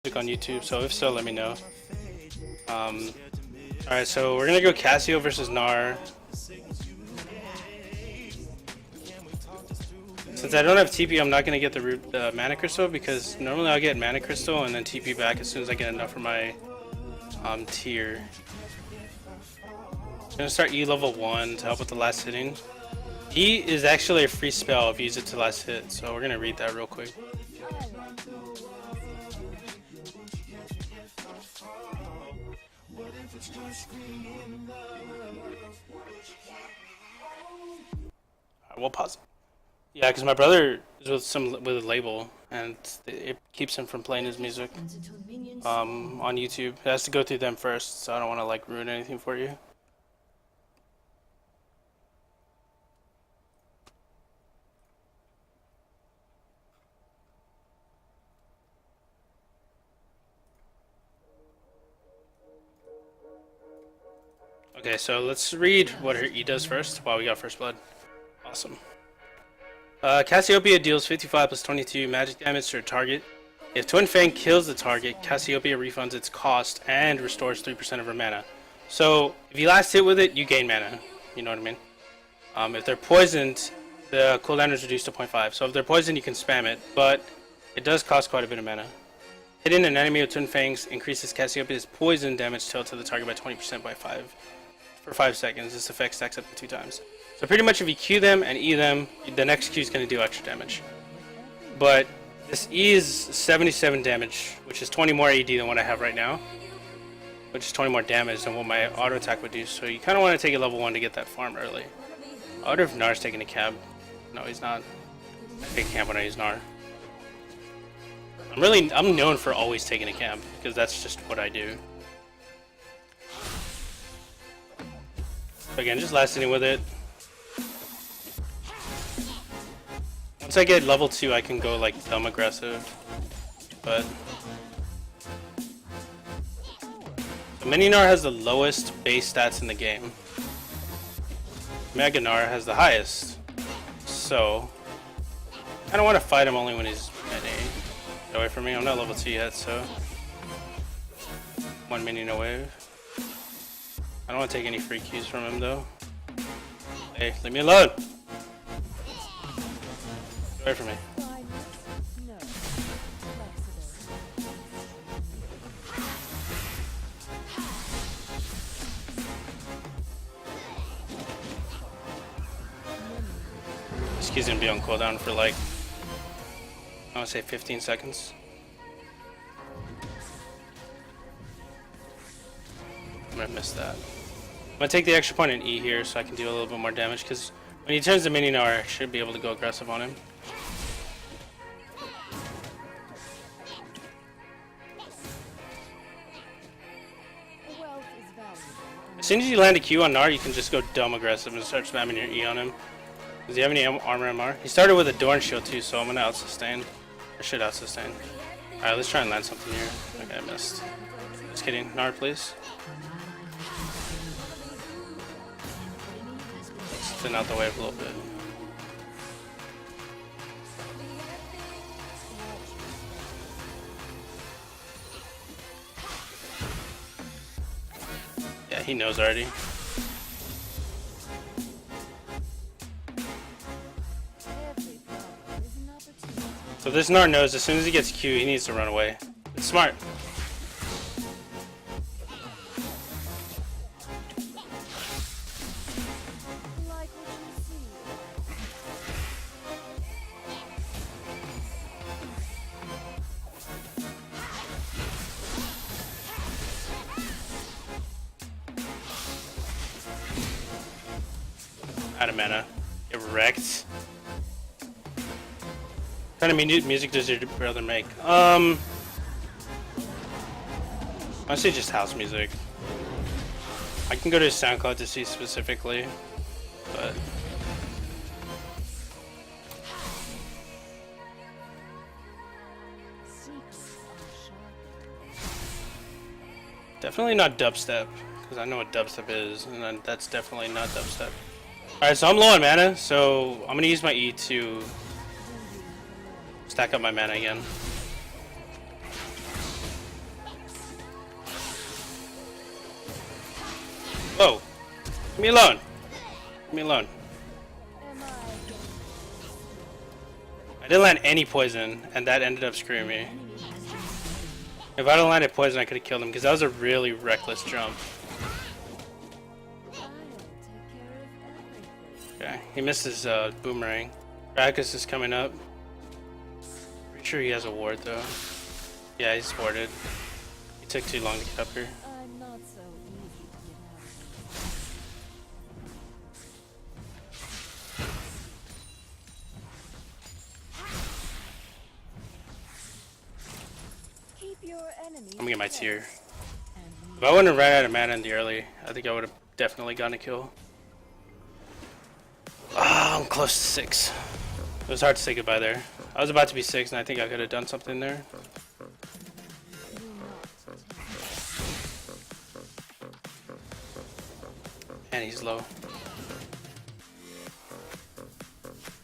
on YouTube, so if so, let me know. Alright, so we're gonna go Cassio versus Gnar. Since I don't have TP, I'm not gonna get the mana crystal because normally I'll get mana crystal and then TP back as soon as I get enough for my tier. I'm gonna start E level 1 to help with the last hitting. E is actually a free spell if you use it to last hit, so we're gonna read that real quick. We'll pause. Yeah, because my brother is with a label, and it keeps him from playing his music on YouTube. It has to go through them first, so I don't want to like ruin anything for you. Okay, so let's read what her E does first while we got first blood. Awesome. Cassiopeia deals 55 plus 22 magic damage to her target. If Twin Fang kills the target, Cassiopeia refunds its cost and restores 3% of her mana. So if you last hit with it, you gain mana. You know what I mean? If they're poisoned, the cooldown is reduced to 0.5. So if they're poisoned, you can spam it, but it does cost quite a bit of mana. Hitting an enemy with Twin Fangs increases Cassiopeia's poison damage dealt to the target by 20% for 5 seconds. This effect stacks up to 2 times. So pretty much if you Q them and E them, the next Q is going to do extra damage. But this E is 77 damage, which is 20 more AD than what I have right now. Which is 20 more damage than what my auto attack would do. So you kind of want to take a level 1 to get that farm early. I wonder if Gnar's taking a cab. No, he's not. I take a cab when I use Gnar. I'm known for always taking a cab, because that's just what I do. So again, just last hitting with it. Once I get level 2, I can go like dumb aggressive, but so Mini Gnar has the lowest base stats in the game. Mega Gnar has the highest, so I don't want to fight him only when he's at A. Get away from me, I'm not level 2 yet, so 1 minion away. I don't want to take any free Qs from him though. Hey, leave me alone! Away from me. This key's gonna be on cooldown for like, I want to say 15 seconds. I'm gonna miss that. I'm gonna take the extra point in E here so I can do a little bit more damage because when he turns to Mini Gnar, I should be able to go aggressive on him. As soon as you land a Q on Gnar, you can just go dumb aggressive and start spamming your E on him. Does he have any armor MR? He started with a Dorn shield too, so I'm gonna out-sustain. I should out-sustain. Alright, let's try and land something here. Okay, I missed. Just kidding. Gnar, please. Let's thin out the wave a little bit. Yeah, he knows already. So this Gnar knows as soon as he gets Q, he needs to run away. It's smart. Out of mana. Get wrecked. What kind of music does your brother make? Honestly, just house music. I can go to his SoundCloud to see specifically, but definitely not dubstep, because I know what dubstep is, and that's definitely not dubstep. Alright, so I'm low on mana, so I'm gonna use my E to stack up my mana again. Whoa! Leave me alone! Leave me alone. I didn't land any poison, and that ended up screwing me. If I don't landed poison, I could have killed him, because that was a really reckless jump. Okay, he missed his boomerang. Brackus is coming up. Pretty sure he has a ward, though. Yeah, he's warded. He took too long to get up here. I'm gonna get my tier. If I wouldn't have ran out of mana in the early, I think I would have definitely gotten a kill. Ah, I'm close to 6. It was hard to say goodbye there. I was about to be 6, and I think I could have done something there. And he's low.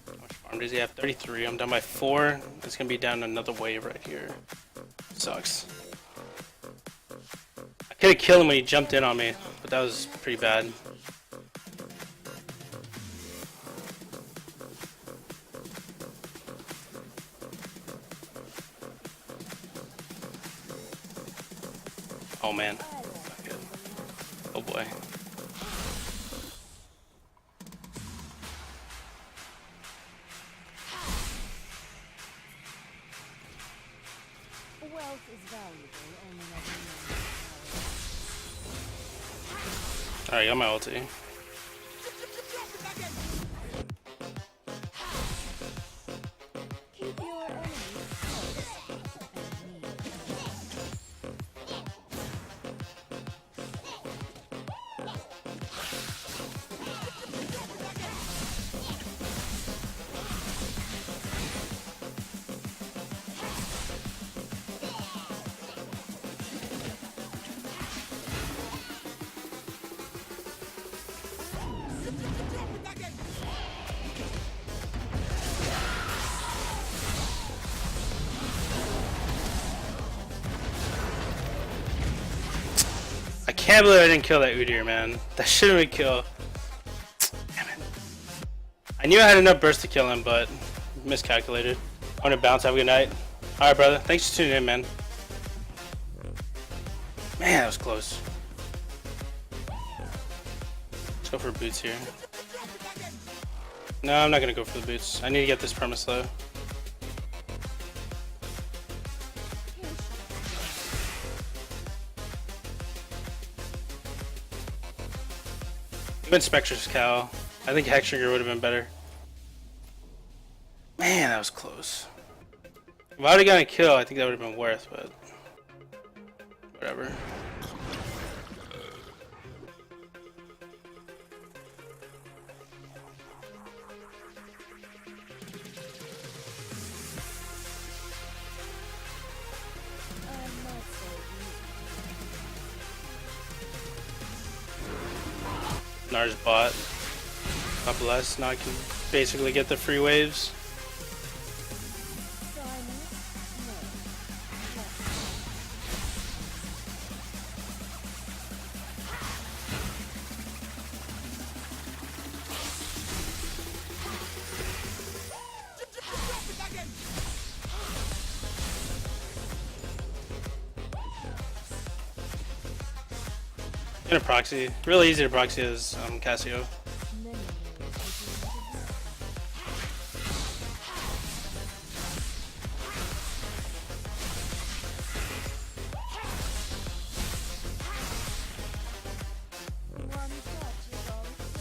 How much farm does he have? 33. I'm done by 4. It's gonna be down another wave right here. Sucks. I could have killed him when he jumped in on me, but that was pretty bad. Oh man. Not good. Oh boy. Wealth is valuable only Alright, got my ulti. keep your enemies close and near. I can't believe I didn't kill that Udyr, man. That should have been kill. Damn it. I knew I had enough burst to kill him, but miscalculated. I want to bounce. Have a good night. Alright, brother. Thanks for tuning in, man. Man, that was close. Let's go for boots here. No, I'm not going to go for the boots. I need to get this perma slow. Even Spectre's Cow. I think Hex Trigger would have been better. Man, that was close. If I would have gotten a kill, I think that would have been worth, but whatever. I'm not so Gnar's bot. Up less, now I can basically get the free waves. In a proxy, really easy to proxy as Cassio.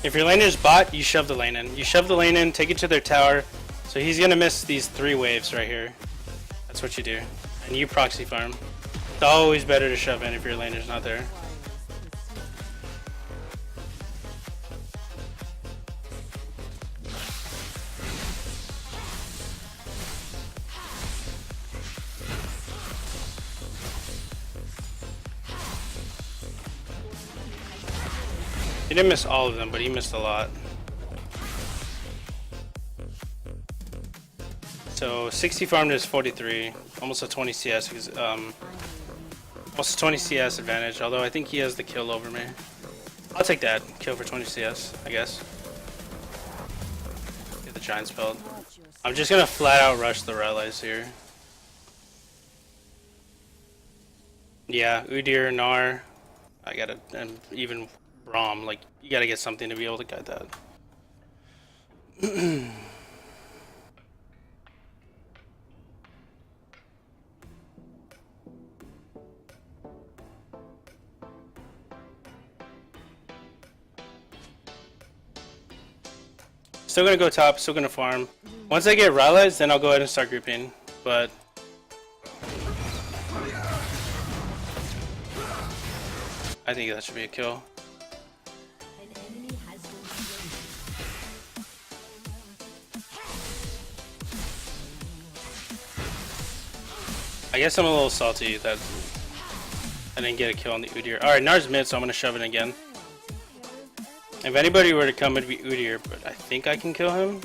If your laner is bot, you shove the lane in. You shove the lane in, take it to their tower. So he's gonna miss these 3 waves right here. That's what you do. And you proxy farm. It's always better to shove in if your laner's not there. He didn't miss all of them, but he missed a lot. So 60 farmed is 43, almost a 20 CS, almost a 20 CS advantage. Although I think he has the kill over me. I'll take that. Kill for 20 CS, I guess. Get the giant spelled. I'm just gonna flat out rush the Rallies here. Yeah, Udyr, Gnar. I gotta, and even Braum. Like, you gotta get something to be able to guide that. Still gonna go top, still gonna farm. Once I get rallies, then I'll go ahead and start grouping. But I think that should be a kill. An enemy has been slain. I guess I'm a little salty that I didn't get a kill on the Udyr. Alright, Gnar's mid, so I'm gonna shove it again. If anybody were to come, it'd be Udyr, but I think I can kill him.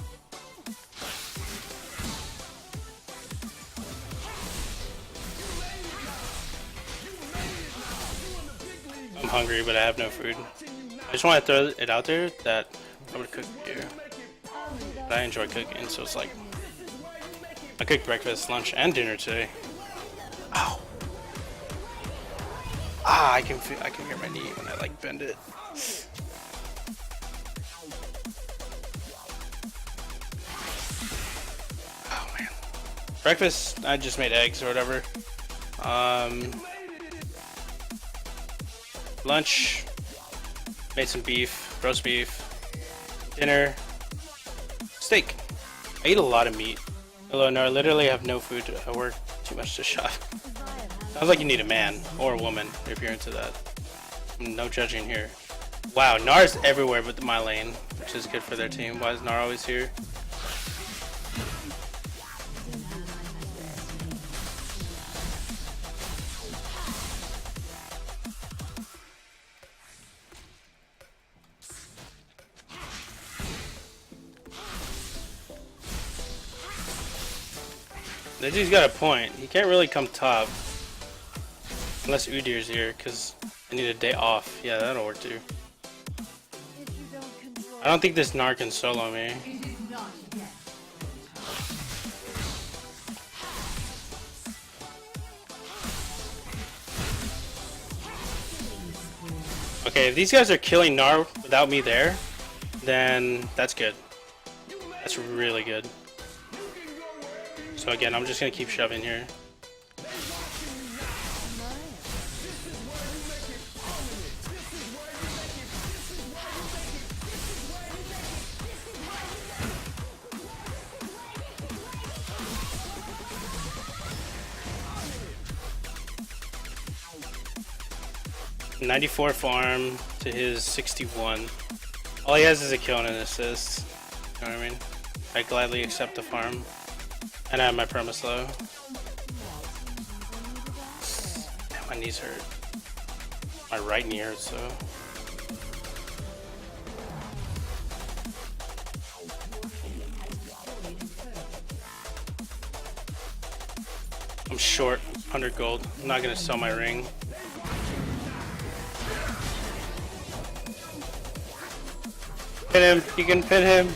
I'm hungry, but I have no food. I just want to throw it out there that I would cook here. But I enjoy cooking, so it's like I cooked breakfast, lunch, and dinner today. Ow! Ah, I can hear my knee when I like bend it. Oh man. Breakfast, I just made eggs or whatever. Lunch, made some beef, roast beef. Dinner, steak. I eat a lot of meat. Although no, I literally have no food. I work too much to shop. Sounds like you need a man or a woman if you're into that. No judging here. Wow, Gnar's everywhere but my lane, which is good for their team. Why is Gnar always here? This dude's got a point. He can't really come top. Unless Udyr's here, because I need a day off. Yeah, that'll work too. I don't think this Gnar can solo me. Okay, if these guys are killing Gnar without me there, then that's good. That's really good. So again, I'm just gonna keep shoving here. .94 farm to his 61. All he has is a kill and an assist. You know what I mean? I gladly accept the farm. And I have my perma slow. Damn, my knees hurt. My right knee hurts though. I'm short, 100 gold. I'm not gonna sell my ring. Pin him, you can pin him.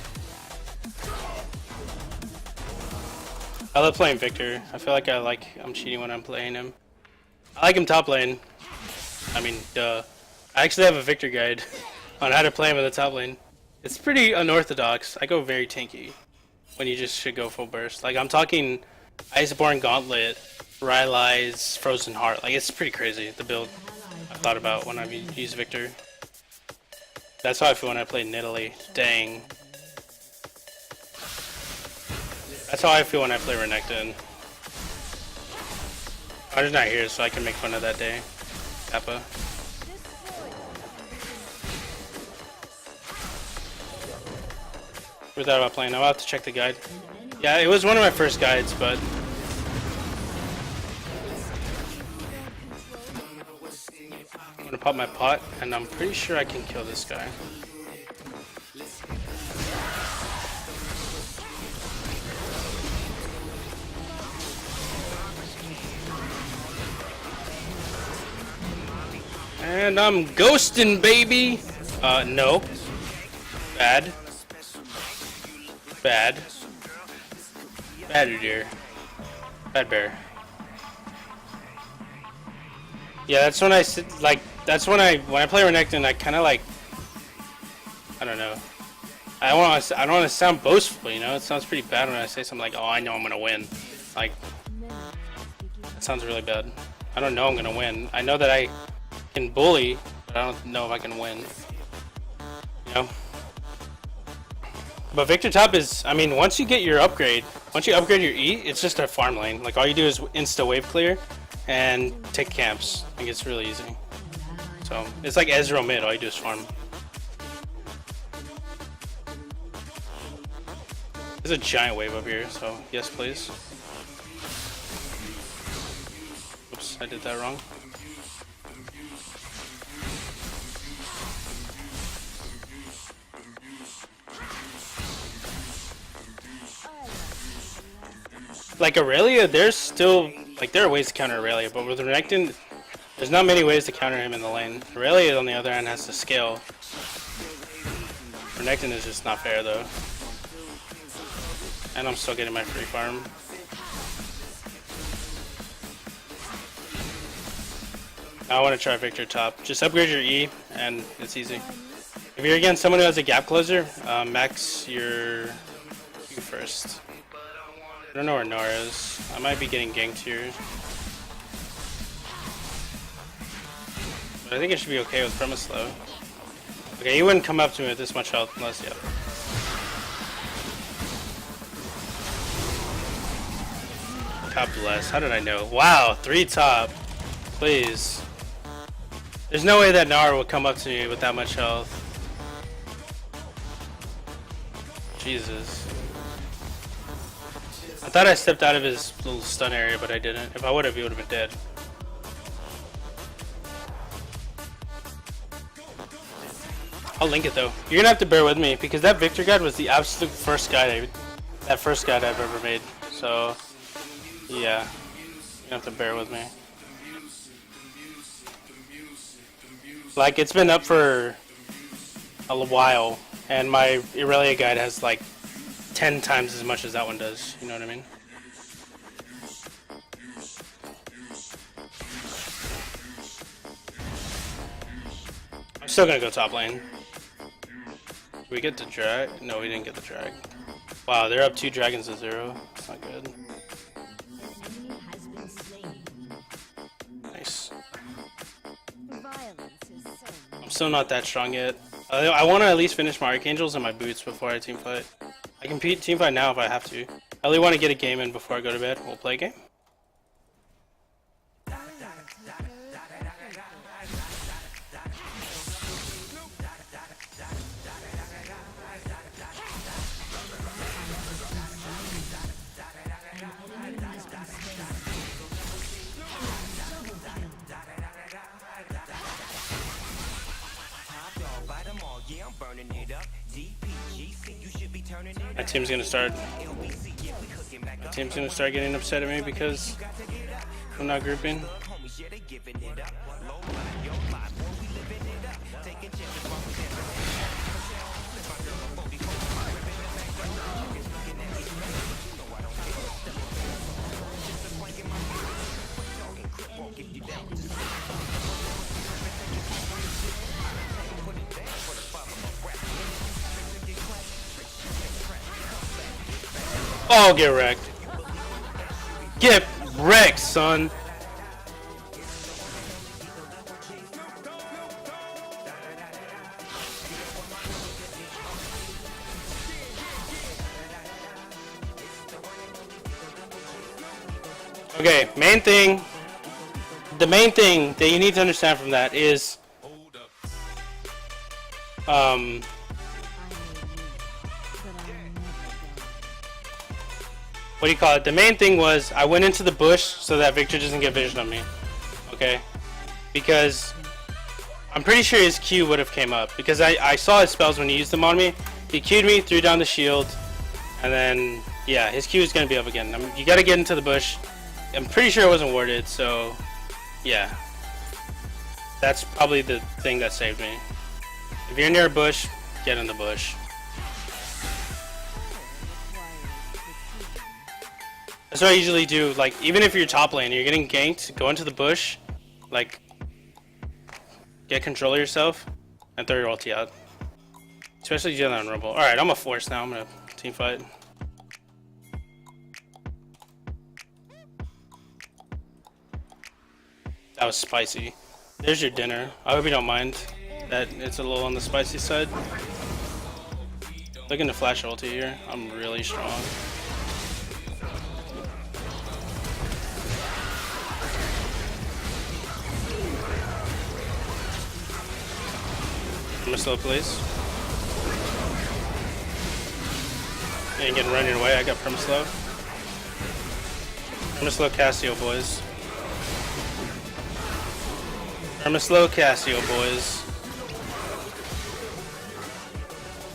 I love playing Victor. I feel like I'm cheating when I'm playing him. I like him top lane. I mean, duh. I actually have a Victor guide on how to play him in the top lane. It's pretty unorthodox. I go very tanky when you just should go full burst. Like, I'm talking Iceborne Gauntlet, Rylai's Frozen Heart. Like, it's pretty crazy, the build I've thought about when I use Victor. That's how I feel when I play Nidalee. Dang. That's how I feel when I play Renekton. I'm just not here, so I can make fun of that day. Kappa. We thought about playing. I'll have to check the guide. Yeah, it was one of my first guides, but I'm gonna pop my pot, and I'm pretty sure I can kill this guy. And I'm ghosting, baby! No. Bad. Bad. Bad deer. Bad bear. Yeah, that's when I sit, like, that's when I play Renekton, I kind of like, I don't know. I don't want to sound boastful, you know? It sounds pretty bad when I say something like, oh, I know I'm going to win. Like, that sounds really bad. I don't know I'm going to win. I know that I can bully, but I don't know if I can win. You know? But Victor Top is, I mean, once you get your upgrade, once you upgrade your E, it's just a farm lane. Like, all you do is insta wave clear and take camps. Like, it's really easy. So, it's like Ezreal mid, all you do is farm. There's a giant wave up here, so yes, please. Oops, I did that wrong. Like Aurelia, there's still, like, there are ways to counter Aurelia, but with Renekton, there's not many ways to counter him in the lane. Aurelia, on the other hand, has to scale. Renekton is just not fair, though. And I'm still getting my free farm. I want to try Victor Top. Just upgrade your E, and it's easy. If you're against someone who has a gap closer, max your Q first. I don't know where Gnar is. I might be getting ganked here. But I think it should be okay with premise though. Okay, he wouldn't come up to me with this much health unless, yeah. God bless. How did I know? Wow, 3 top. Please. There's no way that Gnar would come up to me with that much health. Jesus. I thought I stepped out of his little stun area, but I didn't. If I would have, he would have been dead. I'll link it though. You're gonna have to bear with me because that Victor guide was the absolute first guide I've ever made. So yeah, you have to bear with me. Like, it's been up for a while, and my Aurelia guide has like 10 times as much as that one does. You know what I mean? I'm still gonna go top lane. Did we get the drag? No, we didn't get the drag. Wow, they're up 2 dragons to 0. That's not good. Nice. I'm still not that strong yet. I want to at least finish my Archangels and my boots before I teamfight. I can teamfight now if I have to. I really want to get a game in before I go to bed. We'll play a game. My team's gonna start. My team's gonna start getting upset at me because I'm not grouping. Oh, get wrecked. Get wrecked, son. Okay, the main thing that you need to understand from that is what do you call it? The main thing was I went into the bush so that Victor doesn't get vision on me. Okay? Because I'm pretty sure his Q would have came up. Because I saw his spells when he used them on me. He Q'd me, threw down the shield, and then, yeah, his Q is going to be up again. You got to get into the bush. I'm pretty sure it wasn't warded, so, yeah. That's probably the thing that saved me. If you're near a bush, get in the bush. That's what I usually do. Like, even if you're top lane, you're getting ganked, go into the bush, like, get control of yourself, and throw your ulti out. Especially if you do that on Rumble. Alright, I'm a force now. I'm gonna team fight. That was spicy. There's your dinner. I hope you don't mind that it's a little on the spicy side. Looking to flash ulti here. I'm really strong. I'm gonna slow place. Ain't getting run your way. I got perma slow. Perma slow Cassio, boys. Perma slow Cassio, boys.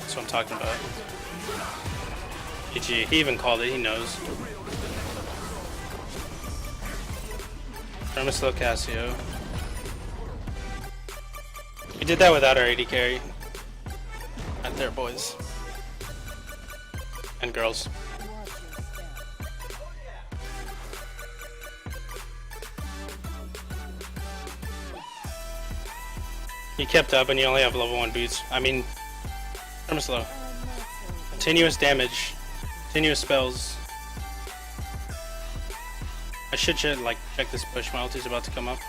That's what I'm talking about. GG. He even called it. He knows. Perma slow Cassio. We did that without our AD carry. Right there, boys. And girls. You kept up and you only have level 1 boots. I mean, I'm slow. Continuous damage. Continuous spells. I should like check this push. My ulti's about to come up.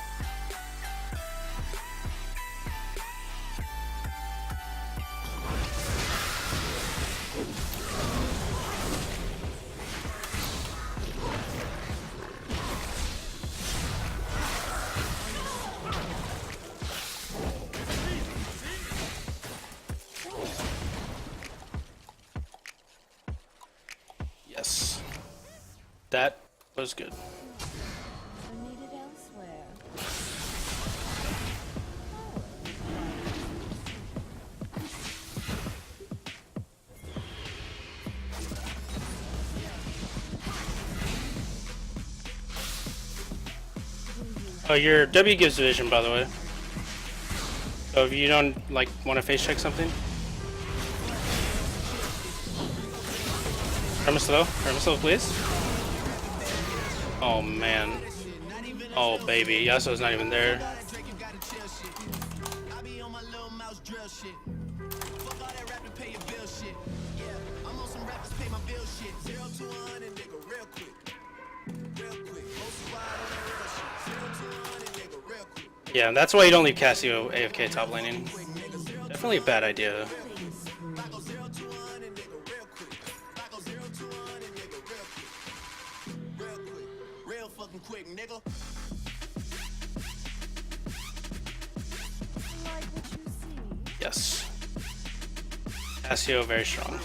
Yes. That was good. Needed elsewhere. Oh, your W gives vision, by the way. So if you don't like want to face check something. Perma slow, please. Oh man. Oh baby, Yasuo's not even there. Yeah, that's why you don't leave Cassio AFK top laning. Definitely a bad idea. Yes. Cassio very strong.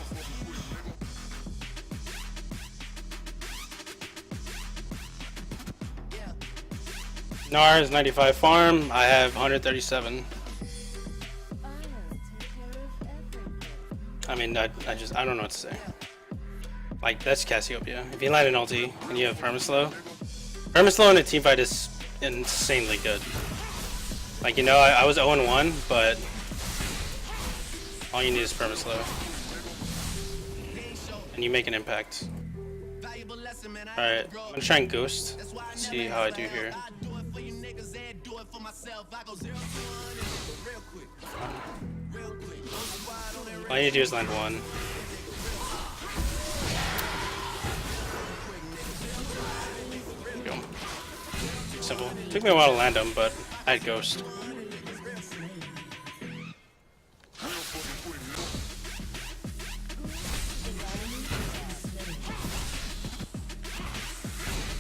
Gnar is 95 farm. I have 137. I mean, I don't know what to say. Like, that's Cassiopeia. If you land an ulti and you have permaslow in a team fight is insanely good. Like, you know, I was 0-1, but all you need is permaslow. And you make an impact. Alright, I'm gonna try and ghost. See how I do here. All you need to do is land one. There you go. Simple. Took me a while to land him, but I had ghost.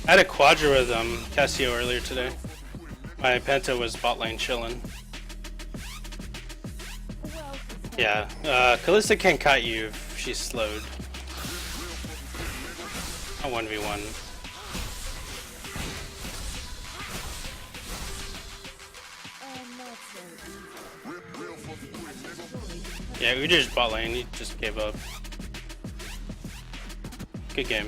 I had a quadra with Cassio earlier today. My Penta was bot lane chillin'. Yeah, Kalista can't kite you if she's slowed. A 1v1. Yeah, we just bot lane, he just gave up. Good game.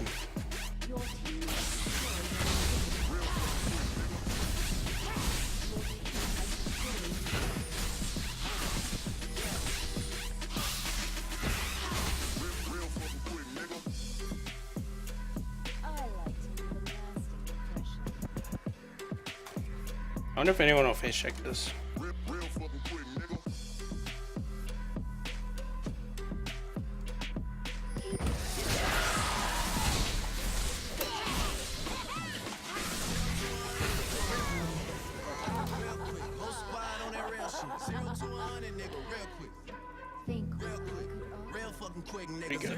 I wonder if anyone will face check this. Think Pretty good.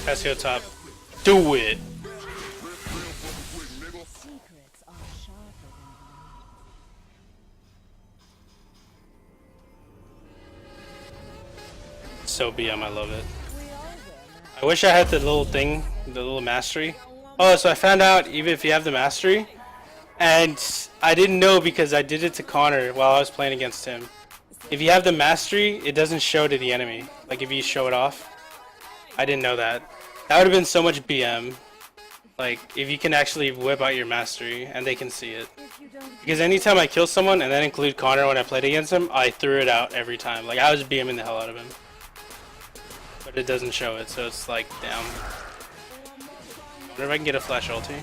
Cassio top. Do it. secrets are sharper than blades. So BM, I love it. We all wear I wish I had the little thing, the little mastery. Oh, so I found out even if you have the mastery, and I didn't know because I did it to Connor while I was playing against him. If you have the mastery, it doesn't show to the enemy. Like if you show it off. I didn't know that. That would have been so much BM. Like if you can actually whip out your mastery and they can see it. If you don't Because anytime I kill someone and then include Connor when I played against him, I threw it out every time. Like I was BMing the hell out of him. But it doesn't show it, so it's like, damn. Wonder if I can get a flash ulti.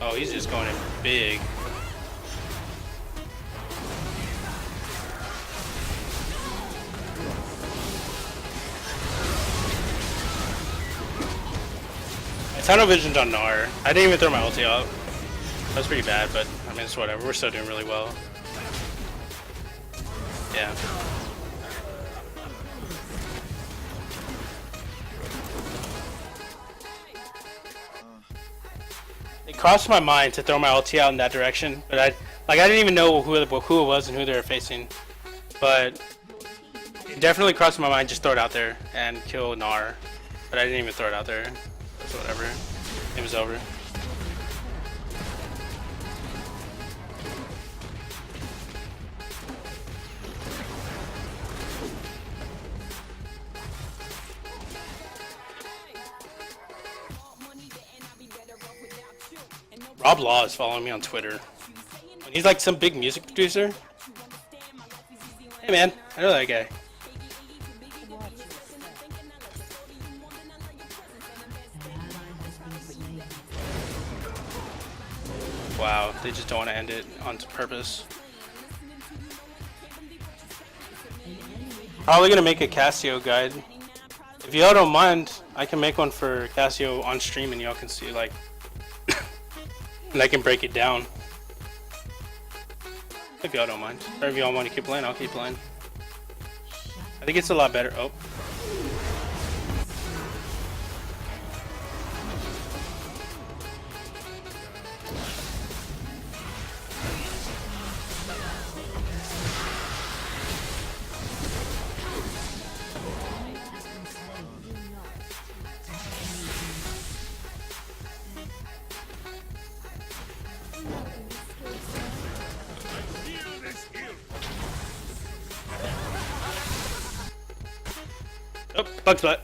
Oh, he's just going in big. Tunnel visioned on Gnar. I didn't even throw my ulti out. That was pretty bad, but I mean, it's whatever. We're still doing really well. Yeah. It crossed my mind to throw my ulti out in that direction, but I didn't even know who it was and who they were facing. But it definitely crossed my mind just throw it out there and kill Gnar. But I didn't even throw it out there. So whatever. It was over. Rob Law is following me on Twitter. And he's like some big music producer. Hey man, I know that guy. watch your step. An ally has been slain. Wow, they just don't want to end it on purpose. Probably gonna make a Cassio guide. If y'all don't mind, I can make one for Cassio on stream and y'all can see like and I can break it down. If y'all don't mind. Or if y'all want to keep playing, I'll keep playing. I think it's a lot better. Oh. Oh, bug spot.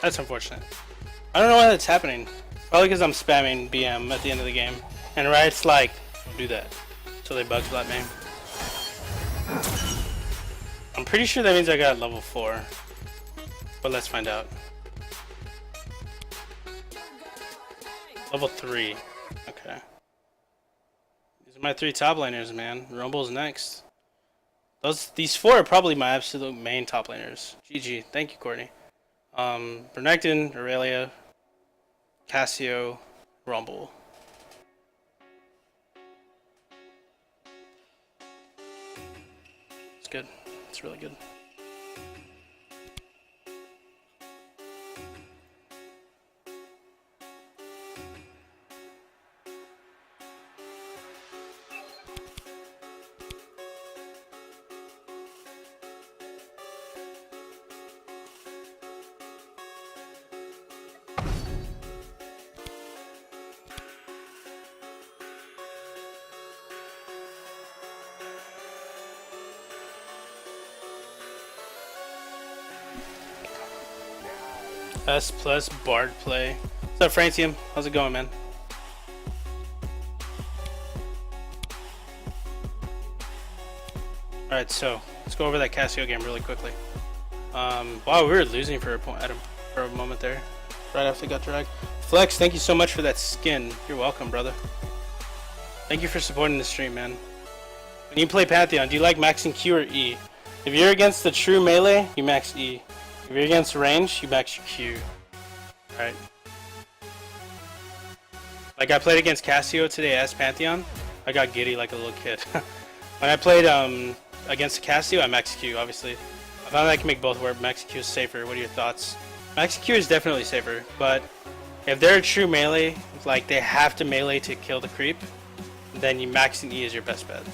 That's unfortunate. I don't know why that's happening. Probably because I'm spamming BM at the end of the game. And Riot's like, don't do that. So they bug spot me. I'm pretty sure that means I got level 4. But let's find out. Level 3. Okay. These are my 3 top laners, man. Rumble's next. These 4 are probably my absolute main top laners. GG. Thank you, Courtney. Bernectin, Aurelia, Cassio, Rumble. It's good. It's really good. S plus Bard play. What's up, Francium? How's it going, man? Alright, so let's go over that Cassio game really quickly. Wow, we were losing for a moment there, right after it got dragged. Flex, thank you so much for that skin. You're welcome, brother. Thank you for supporting the stream, man. When you play Pantheon, do you like maxing Q or E? If you're against the true melee, you max E. If you're against range, you max your Q. Alright. Like I played against Cassio today as Pantheon, I got giddy like a little kid. When I played against Cassio, I max Q, obviously. I found I can make both work. Max Q is safer. What are your thoughts? Max Q is definitely safer, but if they're a true melee, like they have to melee to kill the creep, then you maxing E is your best bet.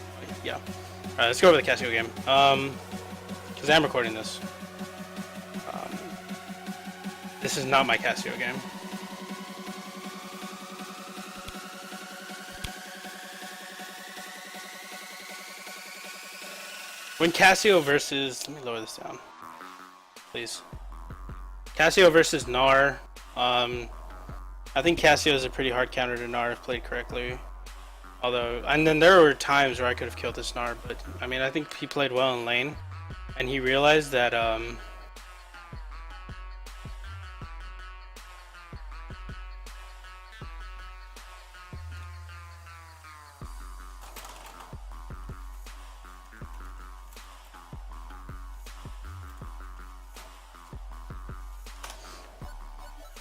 Yeah. Alright, let's go over the Cassio game. Because I'm recording this. This is not my Cassio game. When Cassio versus... Let me lower this down. Please. Cassio versus Gnar. I think Cassio is a pretty hard counter to Gnar if played correctly. Although... And then there were times where I could have killed this Gnar, but... I mean, I think he played well in lane. And he realized that...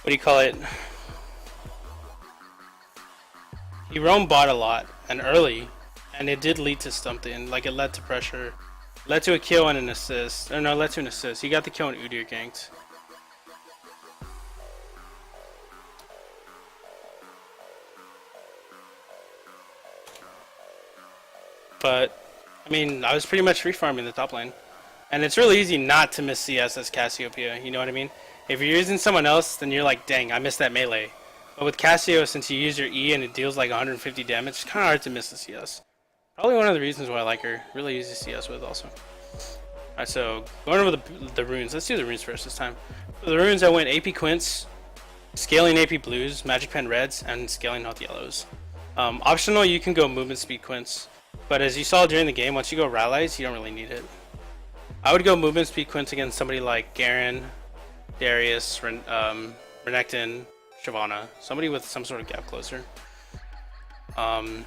what do you call it? He roamed bot a lot and early, and it did lead to something. Like it led to pressure, led to a kill and an assist. Or no, led to an assist. He got the kill and Udyr ganked. But I mean, I was pretty much free farming the top lane, and it's really easy not to miss CS as Cassiopeia. You know what I mean? If you're using someone else, then you're like, dang, I missed that melee. But with Cassio, since you use your E and it deals like 150 damage, it's kind of hard to miss the CS. Probably one of the reasons why I like her. Really easy CS with also. Alright, so going over the runes. Let's do the runes first this time. For the runes, I went AP Quints, scaling AP Blues, Magic Pen Reds, and scaling Health Yellows. Optional, you can go Movement Speed Quints. But as you saw during the game, once you go Rallies, you don't really need it. I would go Movement Speed Quints against somebody like Garen, Darius, Renekton, Shyvana. Somebody with some sort of gap closer. So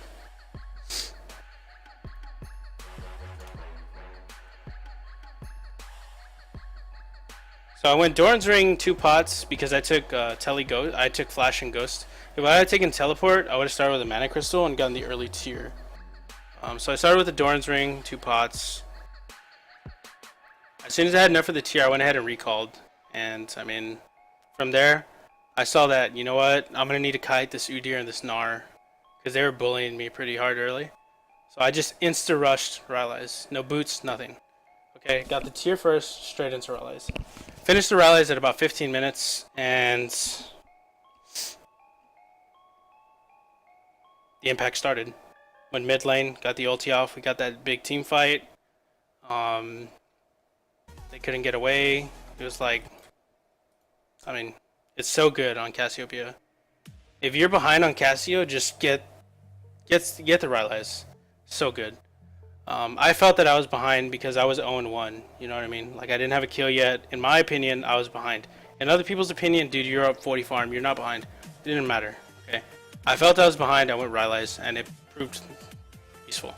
I went Doran's Ring 2 pots because I took Ghost. I took Flash and Ghost. If I had taken Teleport, I would have started with a Mana Crystal and gotten the early tier. So I started with the Doran's Ring 2 pots. As soon as I had enough for the tier, I went ahead and recalled. And I mean, from there, I saw that, you know what, I'm going to need to kite this Udyr and this Gnar. Because they were bullying me pretty hard early. So I just insta-rushed Rallies. No boots, nothing. Okay, got the tier first, straight into Rallies. Finished the Rallies at about 15 minutes, and the impact started. Went mid lane, got the ulti off, we got that big team fight. They couldn't get away. It was like... I mean, it's so good on Cassiopeia. If you're behind on Cassio, just get the Rylai's. So good. I felt that I was behind because I was 0-1. You know what I mean? Like I didn't have a kill yet. In my opinion, I was behind. In other people's opinion, dude, you're up 40 farm. You're not behind. It didn't matter. Okay. I felt I was behind. I went Rylai's, and it proved useful.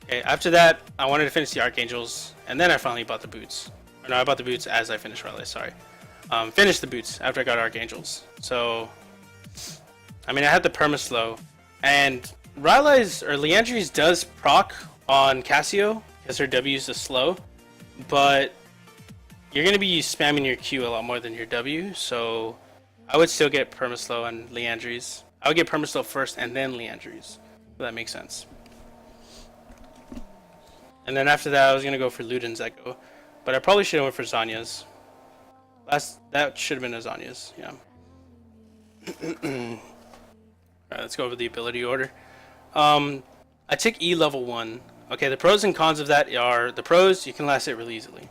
Okay. After that, I wanted to finish the Archangels, and then I finally bought the boots. Or no, I bought the boots as I finished Rylai's. Sorry. Finished the boots after I got Archangels. So, I mean, I had the perma-slow. And Rylai's, or Liandry's does proc on Cassio, because her W is a slow. But, you're going to be spamming your Q a lot more than your W. So, I would still get perma-slow on Liandry's. I would get perma-slow first and then Liandry's. If that makes sense. And then after that, I was going to go for Luden's Echo. But I probably should have went for Zanya's. That should have been a Zanya's, yeah. Alright, let's go over the ability order. I took E level 1. Okay, the pros and cons of that are, the pros, you can last it really easily.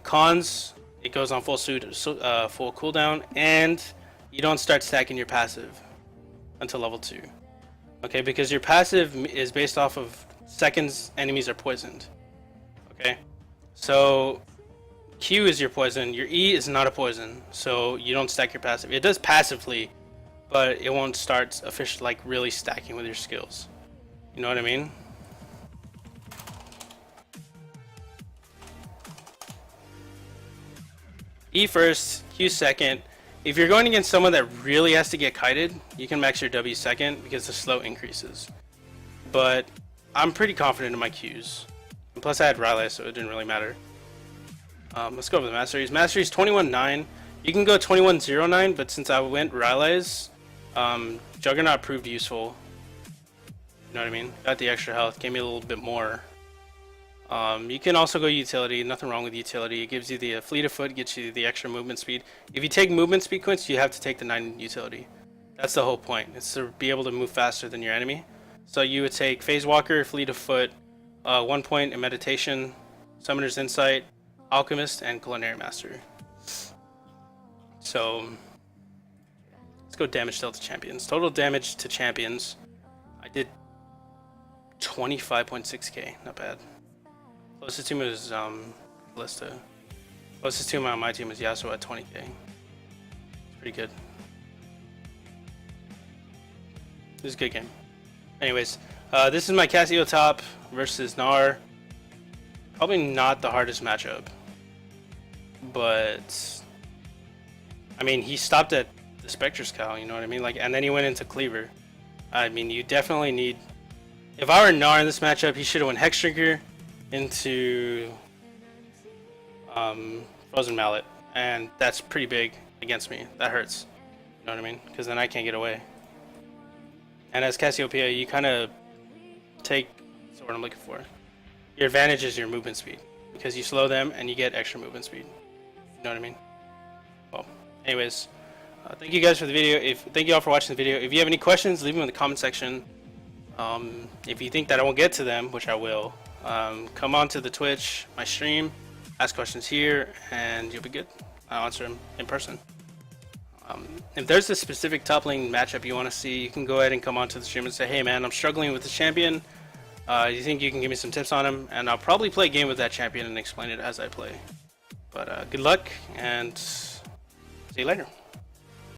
Cons, it goes on full cooldown, and you don't start stacking your passive until level 2. Okay, because your passive is based off of seconds enemies are poisoned. Okay, so Q is your poison. Your E is not a poison, so you don't stack your passive. It does passively, but it won't start officially like really stacking with your skills. You know what I mean? E first, Q second. If you're going against someone that really has to get kited, you can max your W second because the slow increases. But I'm pretty confident in my Qs. And plus I had Riley, so it didn't really matter. Let's go over the Masteries. Masteries 21-9. You can go 21-0-9, but since I went Riley's, Juggernaut proved useful. You know what I mean? Got the extra health, gave me a little bit more. You can also go utility, nothing wrong with utility. It gives you the fleet of foot, gets you the extra movement speed. If you take movement speed points, you have to take the 9 utility. That's the whole point. It's to be able to move faster than your enemy. So you would take Phase Walker, fleet of foot, 1 point in meditation, Summoner's Insight, Alchemist, and Culinary Master. So let's go damage dealt to champions. Total damage to champions, I did 25.6k, not bad. Closest team is Lista. Closest team on my team is Yasuo at 20k. It's pretty good. This is a good game. Anyways, this is my Cassio top versus Gnar. Probably not the hardest matchup, but I mean he stopped at the Spectre's Cow, you know what I mean? Like, and then he went into Cleaver. I mean, you definitely need. If I were Gnar in this matchup, he should have went Hex Drinker into Frozen Mallet, and that's pretty big against me. That hurts. You know what I mean? Because then I can't get away. And as Cassiopeia, you kind of take. That's what I'm looking for. Your advantage is your movement speed, because you slow them and you get extra movement speed. You know what I mean? Well, anyways, thank you guys for the video. Thank you all for watching the video. If you have any questions, leave them in the comment section. If you think that I won't get to them, which I will, come on to the Twitch, my stream, ask questions here, and you'll be good. I'll answer them in person. If there's a specific top lane matchup you want to see, you can go ahead and come onto the stream and say, hey man, I'm struggling with this champion. You think you can give me some tips on him? And I'll probably play a game with that champion and explain it as I play. But good luck, and see you later.